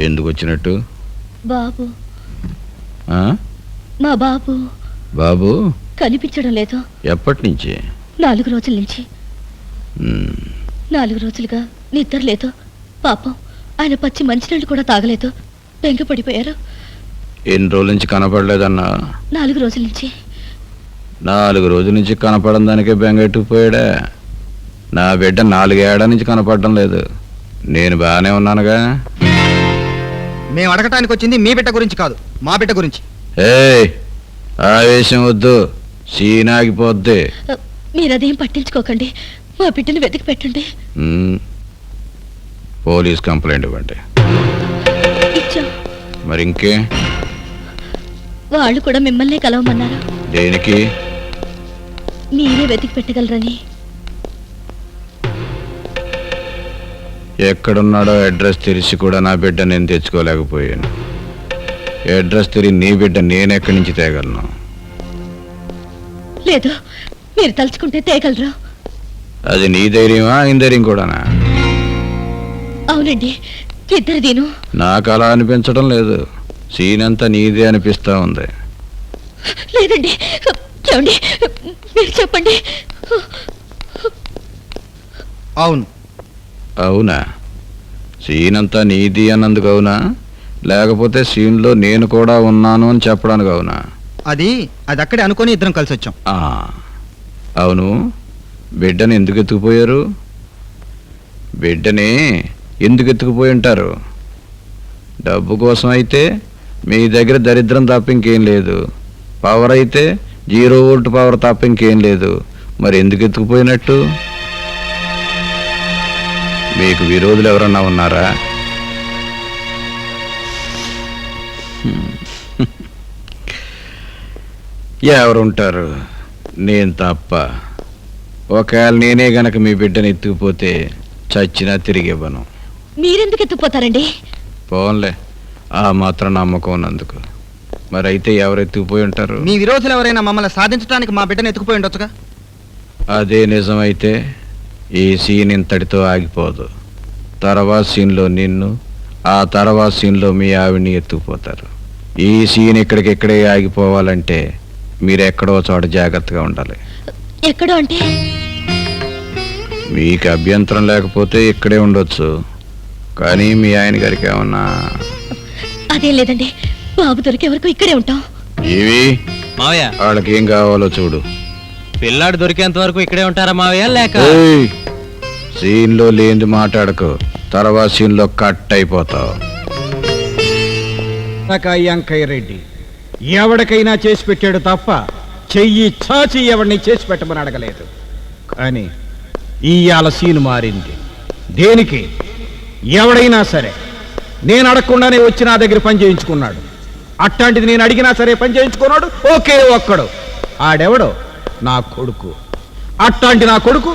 ఎందుకు వచ్చినట్టు? బాబు ఆ? మా బాబు బాబు కనిపించడం లేదు. ఎప్పటి నుంచి? 4 రోజుల నుంచి. 4 రోజులుగా నిద్ర లేదు. పాపం ఆయన పచ్చి మంచినీళ్ళు కూడా తాగలేదు. బెంగ పడిపోయారు. ఎన్ని రోజుల నుంచి కనపడలేదన్నా? 4 రోజుల నుంచి. 4 రోజుల నుంచి కనపడని దానికే బెంగెట్టుకుపోయాడా? నా బిడ్డ 4 ఏళ్ల నుంచి కనపడడం లేదు. నేను బాగానే ఉన్నానుగా. మేము అడగటానికి వచ్చింది మీ బిడ్డ గురించి కాదు, మా బిడ్డ గురించి. ఏయ్, ఆవేశం వద్దు, సీనాగిపోద్ది. మీరదేం పట్టించుకోకండి. మా బిడ్డను వెతికి పెట్టండి. పోలీస్ కంప్లైంట్ ఇవ్వండి. ఇచ్చాం. మరి ఇంకే? వాళ్ళు కూడా మిమ్మల్నే కలవమన్నారు. దేనికి? మీరే వెతికి పెట్టగలరని. ఎక్కడున్నాడో అడ్రస్ తెలిసి కూడా నా బిడ్డ నేను తెచ్చుకోలేకపోయాను. అడ్రస్ తెలిసి నీ బిడ్డ నేనెక్కడి నుంచి తేగలను? లేదు, మీరు తలుచుకుంటే తేగలరు. అది నీ ధైర్యమా, ఆయన ధైర్యం కూడానా? అవునండి, ఇద్దరిదీను. నాకు అలా అనిపించడం లేదు. సీన్ అంతా నీదే అనిపిస్తా ఉంది. లేదండి, ఏమండి మీరు చెప్పండి. అవును. అవునా? సీన్ అంతా నీది అన్నందుకు అవునా? లేకపోతే సీన్లో నేను కూడా ఉన్నాను అని చెప్పడానికి అవునా? అది అక్కడే అనుకొని ఇద్దరం కలిసి వచ్చాం. అవును, బిడ్డని ఎందుకు ఎత్తుకుపోయారు? బిడ్డని ఎందుకు ఎత్తుకుపోయి ఉంటారు? డబ్బు కోసం అయితే మీ దగ్గర దరిద్రం తప్ప ఇంకేం లేదు. పవర్ అయితే 0 వోల్ట్ పవర్ తప్ప ఇంకేం లేదు. మరి ఎందుకు ఎత్తుకుపోయినట్టు? మీకు విరోధులు ఎవరన్నా ఉన్నారా? ఎవరుంటారు? నేను తప్ప. ఒకవేళ నేనే గనక మీ బిడ్డని ఎత్తుకుపోతే చచ్చినా తిరిగి ఇవ్వను. మీరెందుకు ఎత్తుకుపోతారండి? పోన్లే, ఆ మాత్రం నమ్మకం ఉన్నందుకు. మరి అయితే ఎవరు ఎత్తుకుపోయి ఉంటారు? మీ విరోధులు ఎవరైనా మమ్మల్ని సాధించడానికి మా బిడ్డను ఎత్తుకుపోయి ఉండొచ్చుగా. అదే నిజమైతే ఈ సీన్ ఇంతటితో ఆగిపోదు. తర్వాత సీన్లో నిన్ను, ఆ తర్వాత సీన్లో మీ ఆవిడ్ని ఎత్తుకుపోతారు. ఈ సీన్ ఇక్కడికిక్కడే ఆగిపోవాలంటే మీరు ఎక్కడో చోట జాగ్రత్తగా ఉండాలి. ఎక్కడో అంటే? మీకు అభ్యంతరం లేకపోతే ఇక్కడే ఉండొచ్చు, కానీ మీ ఆయన గారికి ఏమన్నా? అదేం లేదండి, బాబు దొరికే వరకు ఇక్కడే ఉంటాం. ఏవి మావయ్య, వాళ్ళకి ఏం కావాలో చూడు. పిల్లాడు దొరికేంత వరకు ఇక్కడే ఉంటారా మావయ్య? లేక సీన్లో లేని మాట్లాడకు, తర్వాత సీన్లో కట్ అయిపోతావు. వెంకయ్య రెడ్డి ఎవడికైనా చేసి పెట్టాడు తప్ప చెయ్యి చాచి ఎవడిని చేసి పెట్టమని అడగలేదు. కానీ ఇవాళ సీన్ మారింది. దేనికి? ఎవడైనా సరే నేను అడగకుండానే వచ్చి నా దగ్గర పని చేయించుకున్నాడు. అట్లాంటిది నేను అడిగినా సరే పని చేయించుకున్నాడు ఒకే ఒక్కడు. ఆడెవడో నా కొడుకు. అట్లాంటి నా కొడుకు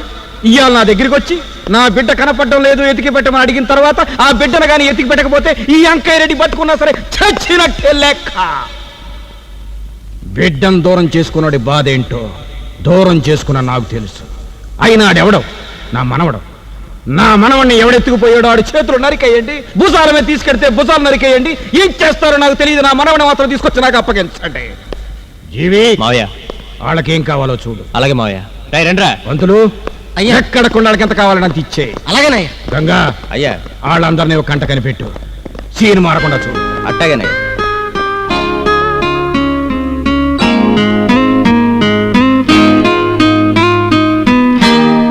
ఇవాళ నా దగ్గరికి వచ్చి నా బిడ్డ కనపడడం లేదు, ఎతికి పెట్టమని అడిగిన తర్వాత ఆ బిడ్డను కానీ ఎతికి పెట్టకపోతే ఈ వెంకయ్య రెడ్డి బతుకున్నా సరే చచ్చినట్టే లెక్క. బిడ్డను దూరం చేసుకున్నాడు బాధ ఏంటో దూరం చేసుకున్నా నాకు తెలుసు. అయినా ఆడెవడో నా మనవడం. నా మనవడిని ఎవడెత్తుకుపోయాడో ఆడు చేతులు నరికేయండి, భుజాల మీద తీసుకెడితే భుజాలు నరికేయండి. ఏం చేస్తారో నాకు తెలియదు. నా మనవడిని మాత్రం తీసుకొచ్చి నాకు అప్పగించండి. జీవి మావయ్య, వాళ్ళకేం కావాలో చూడు. అలాగే మావయ్య. రండ్రా పంతులు, ఎక్కడ కొండలకి ఎంత కావాలని అంత ఇచ్చే. అలాగేనయ్యా. గంగా, అయ్యా, వాళ్ళందరినీ ఒక కంట కనిపెట్టు. సీన్ మారకుండా చూడు. అట్టాగేనయ్యా.